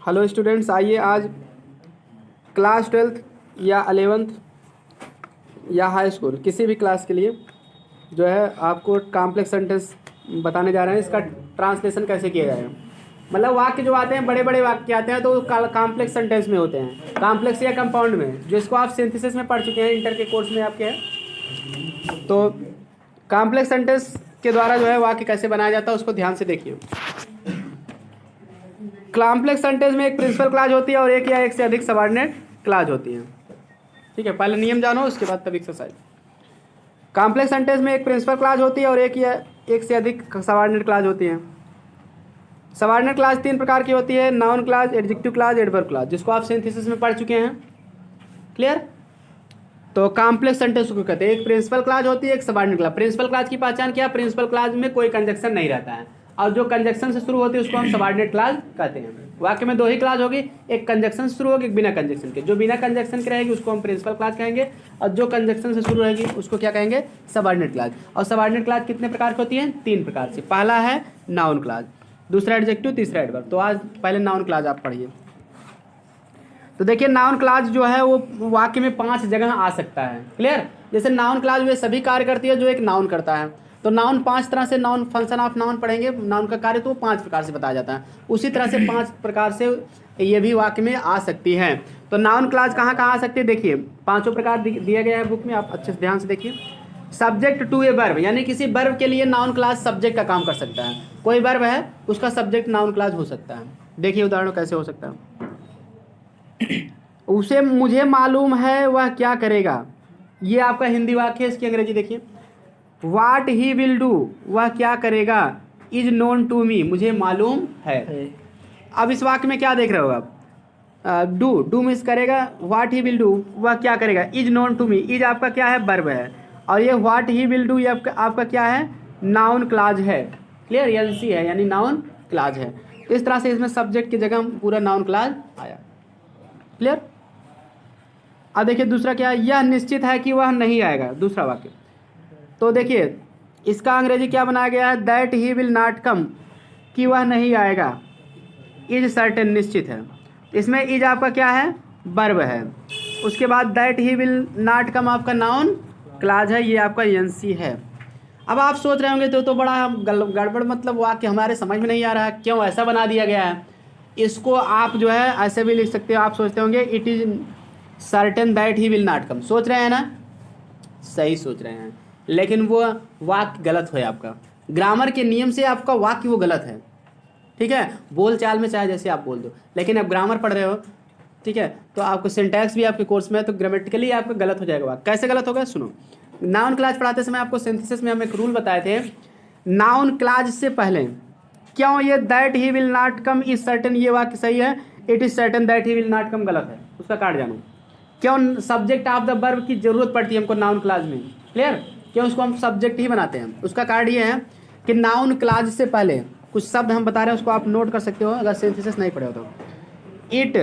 Hello students, आइए आज class 12th या 11th या हाई स्कूल किसी भी क्लास के लिए जो है आपको कॉम्प्लेक्स सेंटेंस बताने जा रहे हैं। इसका ट्रांसलेशन कैसे किया जाएगा। मतलब वाक्य जो आते हैं, बड़े बड़े वाक्य आते हैं तो कॉम्प्लेक्स सेंटेंस में होते हैं, कॉम्प्लेक्स या कंपाउंड में, जिसको आप सिंथेसिस में पढ़ चुके हैं, इंटर के कोर्स में आपके हैं। तो कॉम्प्लेक्स सेंटेंस के द्वारा जो है वाक्य कैसे बनाया जाता है उसको ध्यान से देखिए। कॉम्प्लेक्स सेंटेंस में एक प्रिंसिपल क्लॉज होती है और एक या एक से अधिक सबऑर्डिनेट क्लॉज होती है। ठीक है, पहले नियम जानो, उसके बाद तब एक्सरसाइज। कॉम्प्लेक्स सेंटेंस में एक प्रिंसिपल क्लॉज होती है और एक या एक से अधिक सबऑर्डिनेट क्लॉज होती है। सबऑर्डिनेट क्लॉज 3 प्रकार की होती है: noun clause, adjective clause, adverb clause, जिसको आप सिंथेसिस में पढ़ चुके हैं। क्लियर। तो कॉम्प्लेक्स सेंटेंस को कहते हैं, एक प्रिंसिपल क्लॉज होती है, एक सबऑर्डिनेट क्लॉज। प्रिंसिपल क्लॉज की पहचान क्या? प्रिंसिपल क्लॉज में कोई कंजक्शन नहीं रहता है और जो कंजक्शन से शुरू होती है उसको हम सबऑर्डिनेट क्लॉज कहते हैं। वाक्य में 2 ही क्लॉज होगी, एक कंजक्शन से शुरू होगी, एक बिना कंजक्शन के। जो बिना कंजक्शन के रहेगी उसको हम प्रिंसिपल क्लॉज कहेंगे और जो कंजक्शन से शुरू रहेगी उसको क्या कहेंगे? Subordinate clause. और सबऑर्डिनेट क्लॉज कितने प्रकार की होती है? 3 प्रकार से। पहला है नाउन क्लॉज, दूसरा एडजेक्टिव, तीसरा एडवर्ब। तो आज पहले नाउन क्लॉज आप पढ़िए। तो देखिए, नाउन क्लॉज जो है वो वाक्य में 5 जगह आ सकता है। क्लियर। जैसे नाउन क्लॉज वे सभी कार्य करती है जो एक नाउन करता है। तो नाउन 5 तरह से, नाउन फंक्शन ऑफ नाउन पढ़ेंगे, नाउन का कार्य तो 5 प्रकार से बताया जाता है। उसी तरह से 5 प्रकार से ये भी वाक्य में आ सकती है। तो नाउन क्लॉज कहाँ कहाँ आ सकती है? देखिए, 5 प्रकार दिया गया है बुक में, आप अच्छे से ध्यान से देखिए। सब्जेक्ट टू ए वर्ब, यानी किसी वर्ब के लिए नाउन क्लॉज सब्जेक्ट का काम कर सकता है। कोई वर्ब है उसका सब्जेक्ट नाउन क्लॉज हो सकता है। देखिए उदाहरण कैसे हो सकता है। उसे मुझे मालूम है वह क्या करेगा, ये आपका हिंदी वाक्य है। इसकी अंग्रेजी देखिए, वाट ही विल डू, वह क्या करेगा, इज नोन टू मी, मुझे मालूम है। अब इस वाक्य में क्या देख रहे हो आप? डू मिस करेगा, वाट ही विल डू, वह क्या करेगा, is known to me. Is आपका क्या है? वर्ब है। और ये वाट ही विल डू ये आपका क्या है? नाउन क्लॉज है। क्लियर। एनसी है यानी नाउन क्लॉज है। तो इस तरह से इसमें सब्जेक्ट की जगह पूरा नाउन क्लॉज आया। क्लियर। अब देखिए दूसरा क्या है? यह निश्चित है कि वह नहीं आएगा, दूसरा वाक्य। तो देखिए इसका अंग्रेजी क्या बनाया गया है? दैट ही विल नॉट कम, कि वह नहीं आएगा। इज सर्टेन, निश्चित है। इसमें इज आपका क्या है? वर्ब है। उसके बाद that he will not come आपका नाउन क्लॉज है, ये आपका एनसी है। अब आप सोच रहे होंगे तो बड़ा गड़बड़, मतलब वाक्य हमारे समझ में नहीं आ रहा है, क्यों ऐसा बना दिया गया है। इसको आप जो है ऐसे भी लिख सकते हो। आप सोचते होंगे it is certain that he will not कम, सोच रहे हैं ना? सही सोच रहे हैं, लेकिन वो वाक्य गलत है आपका। ग्रामर के नियम से आपका वाक्य वो गलत है। ठीक है, बोल चाल में चाहे जैसे आप बोल दो, लेकिन अब ग्रामर पढ़ रहे हो, ठीक है, तो आपको सिंटैक्स भी आपके कोर्स में है, तो ग्रामेटिकली आपका गलत हो जाएगा वाक्य। कैसे गलत होगा सुनो। नाउन क्लॉज पढ़ाते समय आपको सिंथेसिस में हम एक रूल बताए थे, नाउन क्लॉज से पहले क्यों ये that he will not come is certain ये वाक्य सही है, it is certain that he will not कम गलत है, उसका काट जानो। क्यों सब्जेक्ट ऑफ द वर्ब की जरूरत पड़ती है हमको नाउन क्लॉज में? क्लियर। क्यों उसको हम सब्जेक्ट ही बनाते हैं? उसका कारण ये है कि नाउन क्लॉज से पहले कुछ शब्द हम बता रहे हैं, उसको आप नोट कर सकते हो अगर सिंथेसिस नहीं पढ़े हो तो। इट,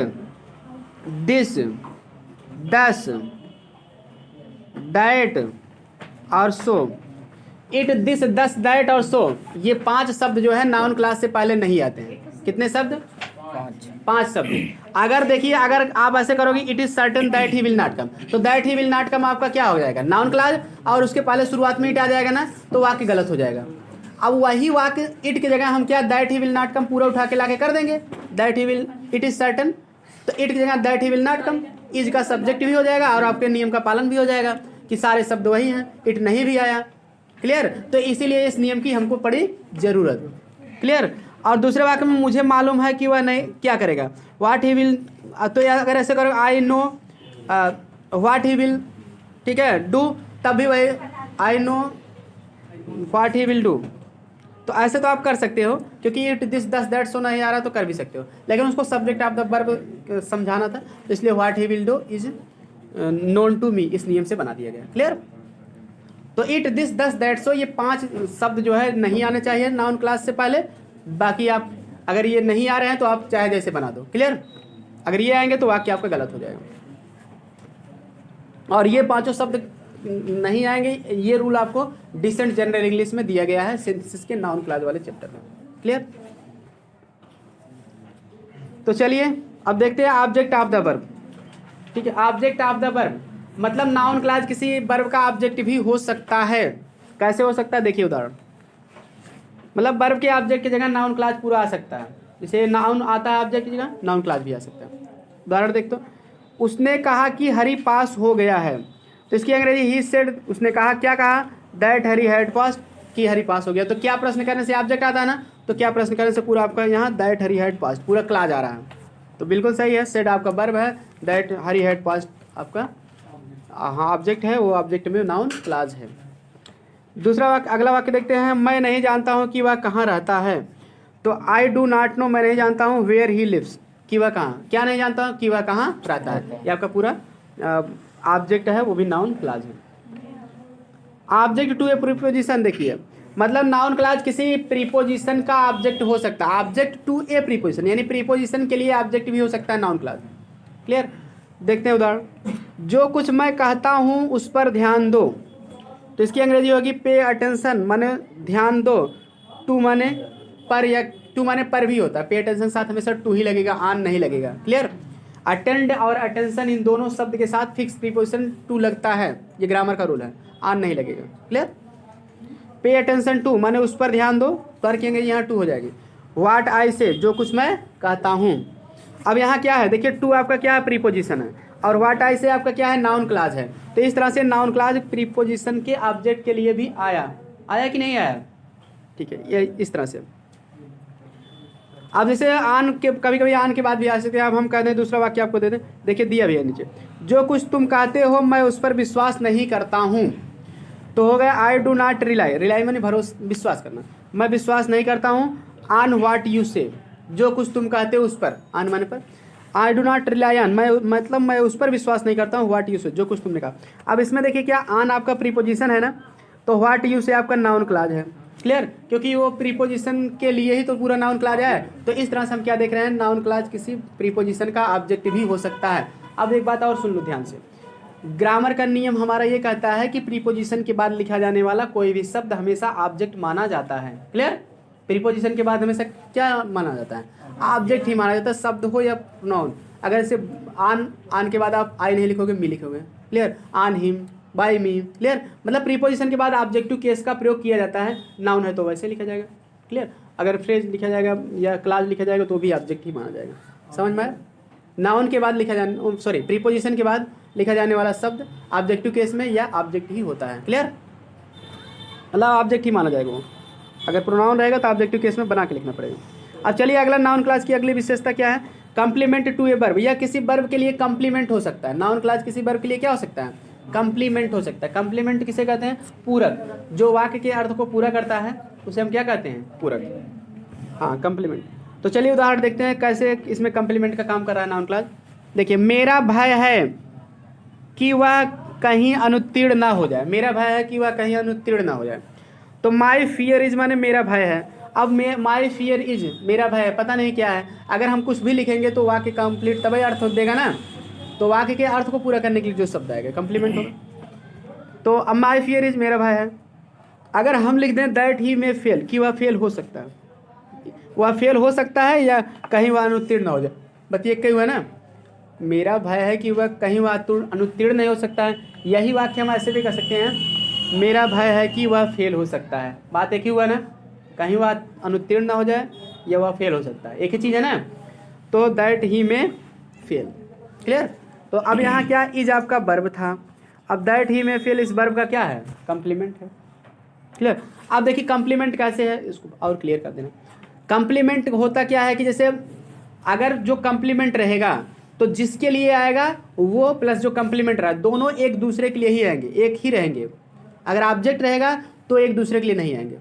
दिस, दस, दैट और सो। इट, दिस, दस, दैट और सो, ये 5 शब्द जो है नाउन क्लॉज से पहले नहीं आते हैं। कितने शब्द? 5 शब्द। अगर देखिए, अगर आप ऐसे करोगे it is certain that he will not come, तो that he will not come आपका क्या हो जाएगा? नाउन क्लॉज, और उसके पहले शुरुआत में इट आ जाएगा ना, तो वाक्य गलत हो जाएगा। अब वही वाक्य इट की जगह हम क्या दैट ही विल नॉट कम पूरा उठा के लाके कर देंगे, that he will, it is certain, तो इट की जगह that he will not come, is का सब्जेक्ट भी हो जाएगा और आपके नियम का पालन भी हो जाएगा कि सारे शब्द वही हैं, इट नहीं भी आया। क्लियर। तो इसीलिए इस नियम की हमको पड़ी जरूरत। क्लियर। और दूसरे वाक्य में मुझे मालूम है कि वह नहीं क्या करेगा, व्हाट ही विल, तो अगर ऐसे करो I know what he will, ठीक है, डू, तब भी वही I know what he will do. तो ऐसे तो आप कर सकते हो, क्योंकि इट, दिस, दस, दैट, सो नहीं आ रहा तो कर भी सकते हो, लेकिन उसको सब्जेक्ट ऑफ द वर्ब समझाना था, तो इसलिए what he will do is known to me इस नियम से बना दिया गया। क्लियर। तो it, this, thus, that, so, ये 5 शब्द जो है नहीं आने चाहिए नाउन क्लास से पहले। बाकी आप अगर ये नहीं आ रहे हैं तो आप चाहे जैसे बना दो। क्लियर। अगर ये आएंगे तो वाक्य आपका गलत हो जाएगा, और ये 5 शब्द नहीं आएंगे। ये रूल आपको डिसेंट जनरल इंग्लिश में दिया गया है सिंथेसिस के नाउन क्लॉज वाले चैप्टर में। क्लियर। तो चलिए अब देखते हैं ऑब्जेक्ट ऑफ द वर्ब। ठीक है, ऑब्जेक्ट ऑफ द वर्ब मतलब नाउन क्लास किसी वर्ब का ऑब्जेक्ट भी हो सकता है। कैसे हो सकता है देखिए उदाहरण, मतलब वर्ब के ऑब्जेक्ट की जगह नाउन क्लास पूरा आ सकता है। जैसे नाउन आता है ऑब्जेक्ट की जगह, नाउन क्लास भी आ सकता है। उदाहरण देख तो, उसने कहा कि हरी पास हो गया है, तो इसकी अंग्रेजी ही सेड, उसने कहा क्या कहा, दैट हरी हैड पास, कि हरी पास हो गया। तो क्या प्रश्न करने से ऑब्जेक्ट आता है ना, तो क्या प्रश्न करने से पूरा आपका यहाँ दैट हरी हैड पास पूरा क्लास आ रहा है। तो बिल्कुल सही है, सेड आपका वर्ब है, दैट हरी हैड पास आपका हाँ ऑब्जेक्ट है, वो ऑब्जेक्ट में नाउन क्लास है। दूसरा वाक्य, अगला वाक्य देखते हैं, मैं नहीं जानता हूँ कि वह कहाँ रहता है। तो आई डू नॉट नो, मैं नहीं जानता हूँ वेयर ही लिव्स, कि वह कहाँ, क्या नहीं जानता हूँ कि वह कहाँ रहता है। ये आपका पूरा ऑब्जेक्ट है, वो भी नाउन क्लास है। ऑब्जेक्ट टू ए प्रीपोजिशन देखिए, मतलब नाउन क्लास किसी प्रीपोजिशन का ऑब्जेक्ट हो सकता है। ऑब्जेक्ट टू ए प्रीपोजिशन यानी प्रीपोजिशन के लिए ऑब्जेक्ट भी हो सकता है नाउन क्लास। क्लियर, देखते हैं उदाहरण, जो कुछ मैं कहता हूँ उस पर ध्यान दो, तो इसकी अंग्रेजी होगी पे अटेंशन, माने ध्यान दो। टू माने पर, या टू माने पर भी होता है, पे अटेंशन साथ हमेशा टू ही लगेगा, आन नहीं लगेगा। क्लियर, अटेंड और अटेंशन इन दोनों शब्द के साथ फिक्स प्रीपोजिशन टू लगता है, ये ग्रामर का रूल है, आन नहीं लगेगा। क्लियर, पे अटेंशन टू माने उस पर ध्यान दो, पर कहेंगे यहाँ टू हो जाएगी। व्हाट आई से, जो कुछ मैं कहता हूँ। अब यहाँ क्या है देखिए, टू आपका क्या है प्रीपोजिशन है, और व्हाट आई से आपका क्या है नाउन क्लास है। तो इस तरह से नाउन क्लास प्रीपोजिशन के ऑब्जेक्ट के लिए भी आया कि नहीं आया। ठीक है, ये इस तरह से। अब जैसे आन के, कभी कभी आन के बाद भी आ सकते हैं। अब हम कहते हैं दूसरा वाक्य आपको दे दें, देखिए दिया भी है नीचे, जो कुछ तुम कहते हो मैं उस पर विश्वास नहीं करता हूँ। तो हो गया I do not rely, rely मैंने भरोसा विश्वास करना, मैं विश्वास नहीं करता हूँ ऑन व्हाट यू से, जो कुछ तुम कहते हो उस पर, आन माने पर। I do not rely on, मैं मतलब मैं उस पर विश्वास नहीं करता हूँ व्हाट यू से, जो कुछ तुमने कहा। अब इसमें देखिए क्या, आन आपका प्रीपोजिशन है ना, तो व्हाट यू से आपका नाउन क्लास है। क्लियर, क्योंकि वो प्रीपोजिशन के लिए ही तो पूरा नाउन क्लास है। तो इस तरह से हम क्या देख रहे हैं, नाउन क्लास किसी प्रीपोजिशन का ऑब्जेक्ट भी हो सकता है। अब एक बात और सुन लो ध्यान से, ग्रामर का नियम हमारा ये कहता है कि प्रीपोजिशन के बाद लिखा जाने वाला कोई भी शब्द हमेशा ऑब्जेक्ट माना जाता है। क्लियर, प्रीपोजिशन के बाद हमेशा क्या माना जाता है, ऑब्जेक्ट ही माना जाता है, शब्द हो या प्रोनाउन। अगर इसे आन के बाद आप आई नहीं लिखोगे, मी लिखोगे। क्लियर, आन हिम, बाय मी। क्लियर, मतलब प्रीपोजिशन के बाद ऑब्जेक्टिव केस का प्रयोग किया जाता है, नाउन है तो वैसे लिखा जाएगा। क्लियर, अगर फ्रेज लिखा जाएगा या क्लास लिखा जाएगा तो भी ऑब्जेक्ट ही माना जाएगा। समझ में आया, नाउन के बाद लिखा जाने, सॉरी प्रीपोजिशन के बाद लिखा जाने वाला शब्द ऑब्जेक्टिव केस में या ऑब्जेक्ट ही होता है। क्लियर, मतलब ऑब्जेक्ट ही माना जाएगा वो, अगर प्रोनाउन रहेगा तो ऑब्जेक्टिव केस में बना के लिखना पड़ेगा। अब चलिए अगला, नाउन क्लास की अगली विशेषता क्या है, कंप्लीमेंट टू ए वर्ब, या किसी वर्ब के लिए कंप्लीमेंट हो सकता है। नाउन क्लास किसी वर्ब के लिए क्या हो सकता है, कंप्लीमेंट हो सकता है। कंप्लीमेंट किसे कहते हैं, पूरक, जो वाक्य के अर्थ को पूरा करता है उसे हम क्या कहते हैं, पूरक। हाँ कंप्लीमेंट। तो चलिए उदाहरण देखते हैं कैसे इसमें कंप्लीमेंट का काम कर रहा है नाउन क्लास। देखिए, मेरा भय है कि वह कहीं अनुत्तीर्ण ना हो जाए, मेरा भय है कि वह कहीं अनुत्तीर्ण ना हो जाए। तो माई फियर इज माने मेरा भय है। अब माई फियर इज मेरा भय है, पता नहीं क्या है, अगर हम कुछ भी लिखेंगे तो वाक्य कंप्लीट तभी अर्थ देगा ना, तो वाक्य के अर्थ को पूरा करने के लिए जो शब्द आएगा कंप्लीमेंट होगा। तो अब माई फियर इज मेरा भय है, अगर हम लिख दें दैट ही में फेल, कि वह फेल हो सकता है, वह फेल हो सकता है या कहीं वह अनुत्तीर्ण ना हो जाए। बताइए कहीं हुआ ना, मेरा भय है कि वह कहीं वह अनुत्तीर्ण नहीं हो सकता है। यही वाक्य हम ऐसे भी कर सकते हैं, मेरा भय है कि वह फेल हो सकता है। बात एक ही हुआ ना, कहीं वह अनुत्तीर्ण ना हो जाए या वह फेल हो सकता है, एक ही चीज़ है ना। तो दैट ही में फेल। क्लियर, तो अब यहाँ क्या, इज आपका वर्ब था, अब दैट ही में फेल इस वर्ब का क्या है, कंप्लीमेंट है। क्लियर, अब देखिए कंप्लीमेंट कैसे है, इसको और क्लियर कर देना। कंप्लीमेंट होता क्या है कि जैसे अगर जो कंप्लीमेंट रहेगा तो जिसके लिए आएगा वो प्लस जो कंप्लीमेंट रहा, दोनों एक दूसरे के लिए ही आएंगे, एक ही रहेंगे। अगर ऑब्जेक्ट रहेगा तो एक दूसरे के लिए नहीं आएंगे।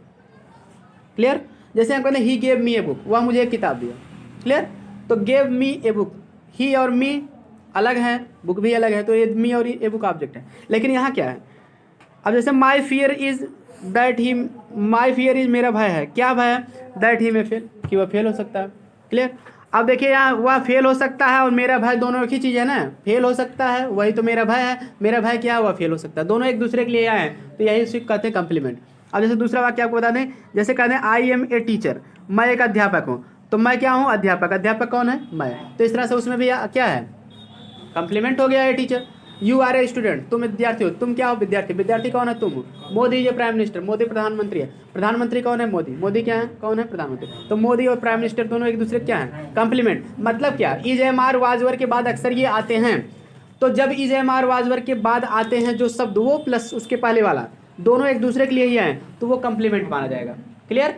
क्लियर, जैसे हम कहते हैं he gave me a book, वह मुझे एक किताब दिया। क्लियर, तो गेव मी ए बुक, ही और मी अलग है, बुक भी अलग है, तो ये मी और ए बुक ऑब्जेक्ट है। लेकिन यहाँ क्या है, अब जैसे my fear is that he, my fear is मेरा भय है, क्या भय है, दैट ही में फेल, कि वह फेल हो सकता है। क्लियर, अब देखिए यहाँ वह फेल हो सकता है और मेरा भय दोनों एक ही चीज़ है ना, फेल हो सकता है वही तो मेरा भय है, मेरा भय क्या है, वह फेल हो सकता है, दोनों एक दूसरे के लिए आए हैं, तो यही उसी को कहते हैं कंप्लीमेंट। अब जैसे दूसरा वाक्य आपको बता दें, जैसे कहते हैं आई एम ए टीचर, मैं एक अध्यापक हूँ, तो मैं क्या हूँ? अध्यापक। अध्यापक कौन है? मैं। तो इस तरह से उसमें भी क्या है? कंप्लीमेंट हो गया है teacher. You are a student, तुम विद्यार्थी हो। तुम क्या हो? विद्यार्थी। विद्यार्थी कौन है? तुम हो। मोदी ये प्राइम मिनिस्टर, मोदी प्रधानमंत्री है। प्रधानमंत्री कौन है? मोदी। मोदी क्या है? कौन है? प्रधानमंत्री। तो मोदी और प्राइम मिनिस्टर दोनों एक दूसरे क्या है? कंप्लीमेंट। मतलब क्या? Is am are was were के बाद अक्सर ये आते हैं। तो जब is am are was were के बाद आते हैं जो शब्द, वो प्लस उसके पहले वाला, दोनों एक दूसरे के लिए ही आए, तो वो कंप्लीमेंट माना जाएगा। क्लियर?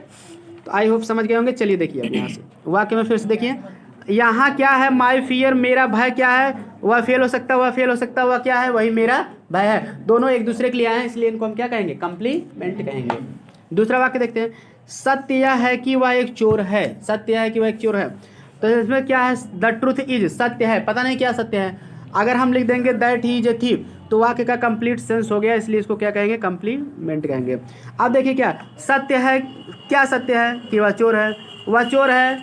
तो आई होप समझ गए होंगे। चलिए देखिए अब यहाँ से वाक्य में फिर से देखिए, यहाँ क्या है? माई फियर, मेरा भय क्या है? वह फेल हो सकता है, वह फेल हो सकता है, वह क्या है? वही मेरा भय है। दोनों एक दूसरे के लिए आए हैं, इसलिए इनको हम क्या कहेंगे? कंप्लीमेंट कहेंगे। दूसरा वाक्य देखते हैं, सत्य यह है कि वह एक चोर है। सत्य यह है कि वह एक चोर है। तो इसमें क्या है? द ट्रूथ इज, सत्य है, पता नहीं क्या सत्य है। अगर हम लिख देंगे that he is a thief, तो वाक्य का कंप्लीट सेंस हो गया, इसलिए इसको क्या कहेंगे? कंप्लीमेंट कहेंगे। अब देखिए क्या सत्य है? क्या सत्य है? कि वह चोर है। वह चोर है,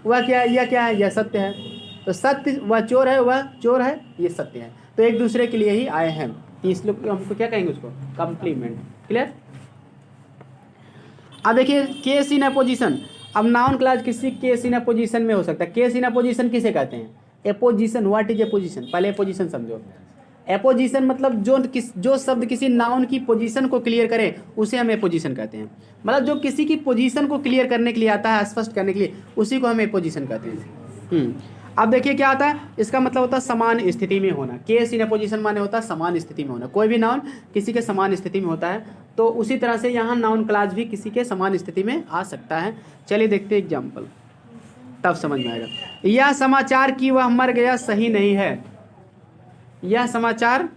वह क्या है? यह क्या है? यह सत्य है। तो सत्य, वह चोर है, वह चोर है, ये सत्य है। तो एक दूसरे के लिए ही आए हैं, इसलिए हमको क्या कहेंगे? उसको कंप्लीमेंट। क्लियर? अब देखिए केस इन अपोजिशन। अब नाउन क्लास किसी केस इन अपोजिशन में हो सकता है। केस इन अपोजिशन किसे कहते हैं? एपोजिशन। What is apposition? पहले एपोजिशन समझो। एपोजिशन मतलब जो शब्द किसी नाउन की पोजीशन को क्लियर करे, उसे हम एपोजिशन कहते हैं। मतलब जो किसी की पोजीशन को क्लियर करने के लिए आता है, स्पष्ट करने के लिए, उसी को हम एपोजिशन कहते हैं। अब देखिए क्या आता है? इसका मतलब होता है समान स्थिति में होना। केस इन अपोजिशन माने होता है समान स्थिति में होना। कोई भी नाउन किसी के समान स्थिति में होता है, तो उसी तरह से यहाँ नाउन क्लास भी किसी के समान स्थिति में आ सकता है। चलिए देखते हैं एग्जाम्पल, तब समझ में आएगा। यह समाचार कि वह मर गया सही नहीं है। यह समाचार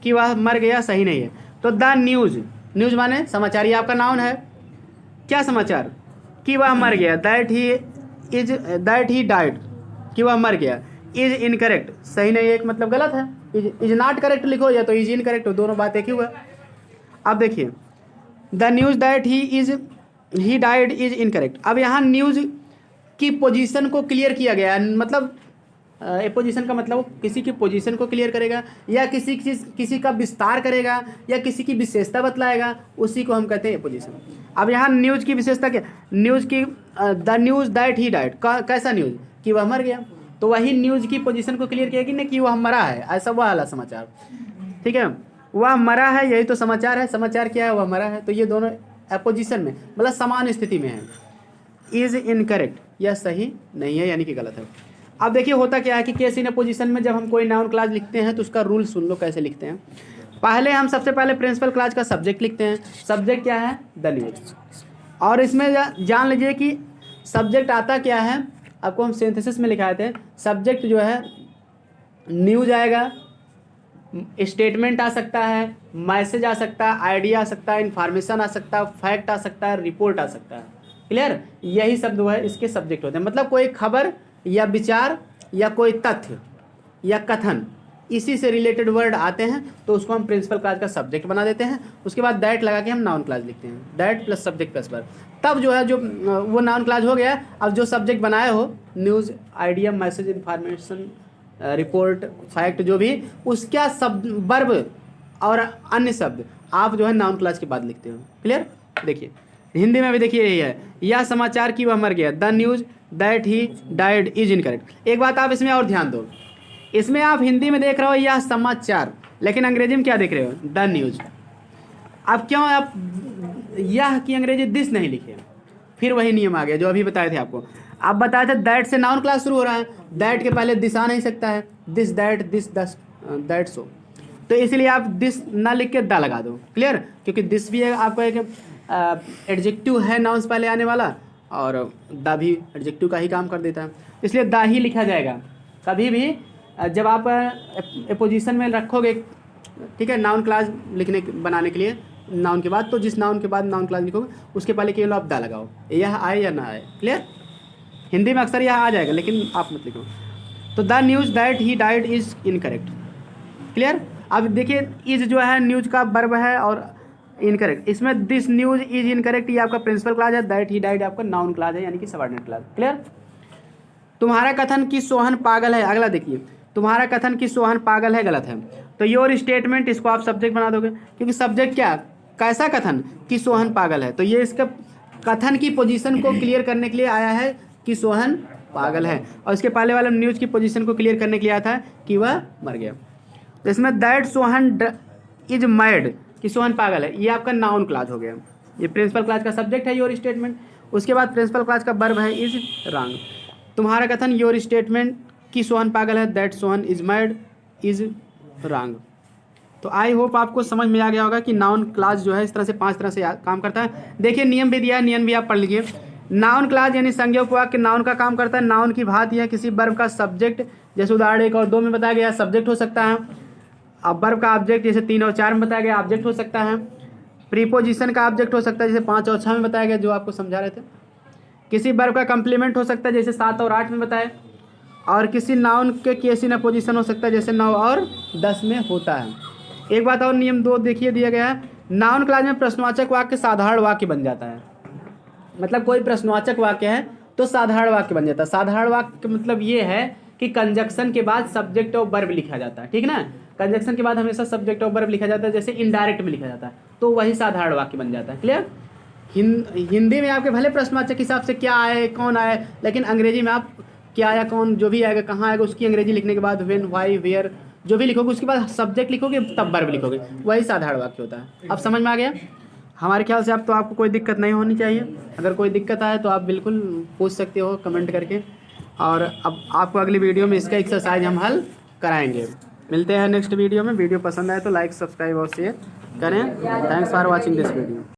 कि वह मर गया सही नहीं है। तो द न्यूज़, न्यूज़ माने समाचार, ये आपका नाउन है। क्या समाचार? कि वह मर गया। दैट ही डाइड, कि वह मर गया। इज इनकरेक्ट, सही नहीं है, एक मतलब गलत है। इज नॉट करेक्ट लिखो या तो इज इनकरेक्ट हो, दोनों बात एक ही हुआ। अब देखिए the news that he died is incorrect. अब यहाँ न्यूज़ की पोजीशन को क्लियर किया गया है, मतलब एपोजिशन का मतलब किसी की पोजीशन को क्लियर करेगा, या किसी का विस्तार करेगा, या किसी की विशेषता बतलाएगा, उसी को हम कहते हैं एपोजिशन। अब यहाँ न्यूज़ की विशेषता क्या? न्यूज़ की the news that he died, कैसा न्यूज़? कि वह मर गया। तो वही न्यूज़ की पोजीशन को क्लियर किया कि नहीं, कि वह मरा है, ऐसा वह वाला समाचार। ठीक है, वह मरा है, यही तो समाचार है। समाचार क्या है? वह मरा है। तो ये दोनों अपोजिशन में, मतलब समान स्थिति में है। इज इनकरेक्ट, यह सही नहीं है, यानी कि गलत है। अब देखिए होता क्या है कि केस इन अपोजिशन में जब हम कोई नाउन क्लास लिखते हैं तो उसका रूल सुन लो कैसे लिखते हैं। पहले हम सबसे पहले प्रिंसिपल क्लास का सब्जेक्ट लिखते हैं। सब्जेक्ट क्या है? The news. और इसमें जान लीजिए कि सब्जेक्ट आता क्या है, आपको हम सिंथेसिस में लिखाए थे। सब्जेक्ट जो है न्यूज़ आएगा, स्टेटमेंट आ सकता है, मैसेज आ सकता है, आइडिया आ सकता है, इन्फॉर्मेशन आ सकता है, फैक्ट आ सकता है, रिपोर्ट आ सकता है। क्लियर? यही शब्द जो है इसके सब्जेक्ट होते हैं। मतलब कोई खबर या विचार या कोई तथ्य या कथन, इसी से रिलेटेड वर्ड आते हैं तो उसको हम प्रिंसिपल क्लास का सब्जेक्ट बना देते हैं। उसके बाद दैट लगा के हम नाउन क्लास लिखते हैं, that plus subject plus verb. तब जो है जो वो नाउन क्लास हो गया। अब जो सब्जेक्ट बनाए हो, news, idea, message, information, report, fact, जो भी उसका सब वर्ब और अन्य शब्द आप जो है नाउन क्लास के बाद लिखते हो। क्लियर? देखिए हिंदी में भी देखिए यही है, यह समाचार कि वह मर गया। The news that he died is incorrect. एक बात आप इसमें और ध्यान दो, इसमें आप हिंदी में देख रहे हो यह समाचार, लेकिन अंग्रेजी में क्या देख रहे हो? The news. अब क्यों आप यह की अंग्रेजी दिस नहीं लिखे? फिर वही नियम आ गया जो अभी बताए थे आपको। आप बताए थे दैट से नाउन क्लास शुरू हो रहा है, दैट के पहले दिस आ नहीं सकता है। This that, this thus, that सो, तो इसलिए आप दिस ना लिख के द लगा दो। क्लियर? क्योंकि दिस भी आपको एक एडजेक्टिव है नाउन से पहले आने वाला, और द भी एडजेक्टिव का ही काम कर देता है, इसलिए द ही लिखा जाएगा। कभी भी जब आप एपोजिशन में रखोगे, ठीक है, नाउन क्लास लिखने बनाने के लिए नाउन के बाद, तो जिस नाउन के बाद नाउन क्लास लिखोगे उसके पहले केवल आप द लगाओ, यह आए या ना आए। क्लियर? हिंदी में अक्सर यह आ जाएगा, लेकिन आप मत लिखो। तो the news that he died is incorrect. Clear? अब देखिए इज जो है न्यूज़ का वर्ब है और इनकरेक्ट, इसमें दिस न्यूज़ इज इनकरेक्ट, ये आपका प्रिंसिपल क्लास है। दैट ही डाइड आपका नाउन क्लास है, यानी कि सबऑर्डिनेट क्लास। क्लियर? तुम्हारा कथन कि सोहन पागल है, अगला देखिए, तुम्हारा कथन कि सोहन पागल है गलत है। तो योर स्टेटमेंट, इसको आप सब्जेक्ट बना दोगे, क्योंकि सब्जेक्ट क्या, कैसा कथन कि सोहन पागल है। तो ये इसका कथन की पोजीशन को क्लियर करने के लिए आया है कि सोहन पागल है। और इसके पहले वाला न्यूज़ की पोजीशन को क्लियर करने के लिए आया था कि वह मर गया। तो इसमें दैट सोहन इज मैड कि सोहन पागल है, ये आपका नाउन क्लाज हो गया। ये प्रिंसिपल क्लाज का सब्जेक्ट है योर स्टेटमेंट। उसके बाद प्रिंसिपल क्लाज का वर्ब है इज रॉन्ग। तुम्हारा कथन योर स्टेटमेंट कि सोहन पागल है, that Sohan is mad is wrong. तो आई होप आपको समझ में आ गया होगा कि नाउन क्लाज जो है इस तरह से 5 तरह से काम करता है। देखिए नियम भी दिया है, नियम भी आप पढ़ लीजिए। नाउन क्लाज यानी संज्ञा उपवाक्य नाउन का काम करता है। नाउन की बात यह है किसी वर्ब का सब्जेक्ट, जैसे उदाहरण 1 और 2 में बताया गया सब्जेक्ट हो सकता है। अब वर्ब का ऑब्जेक्ट जैसे 3 और 4 में बताया गया ऑब्जेक्ट हो सकता है। प्रीपोजिशन का ऑब्जेक्ट हो सकता है जैसे 5 और 6 में बताया गया जो आपको समझा रहे थे। किसी वर्ब का कंप्लीमेंट हो सकता है जैसे 7 और 8 में बताया। और किसी नाउन के केस इन अपोजिशन हो सकता है जैसे 9 और 10 में होता है। एक बात और नियम 2 देखिए दिया गया है, नाउन क्लाज में प्रश्नवाचक वाक्य साधारण वाक्य बन जाता है। मतलब कोई प्रश्नवाचक वाक्य है तो साधारण वाक्य बन जाता है। साधारण वाक्य मतलब ये है कि कंजक्शन के बाद सब्जेक्ट और वर्ब लिखा जाता है, ठीक ना। कंजक्शन के बाद हमेशा सब्जेक्ट और वर्ब लिखा जाता है, जैसे इनडायरेक्ट में लिखा जाता है, तो वही साधारण वाक्य बन जाता है। क्लियर। हिंदी में आपके भले प्रश्नवाचक के हिसाब से क्या आए कौन आए, लेकिन अंग्रेजी में आप क्या आया कौन जो भी आएगा कहाँ आएगा उसकी अंग्रेजी लिखने के बाद व्हेन व्हाई वेयर जो भी लिखोगे उसके बाद सब्जेक्ट लिखोगे तब वर्ब लिखोगे, वही साधारण वाक्य होता है। अब समझ में आ गया हमारे ख्याल से। अब तो आपको कोई दिक्कत नहीं होनी चाहिए। अगर कोई दिक्कत आए तो आप बिल्कुल पूछ सकते हो कमेंट करके। और अब आपको अगली वीडियो में इसका एक्सरसाइज हम हल कराएंगे। मिलते हैं नेक्स्ट वीडियो में। वीडियो पसंद आए तो लाइक सब्सक्राइब और शेयर करें। Thanks for watching this video.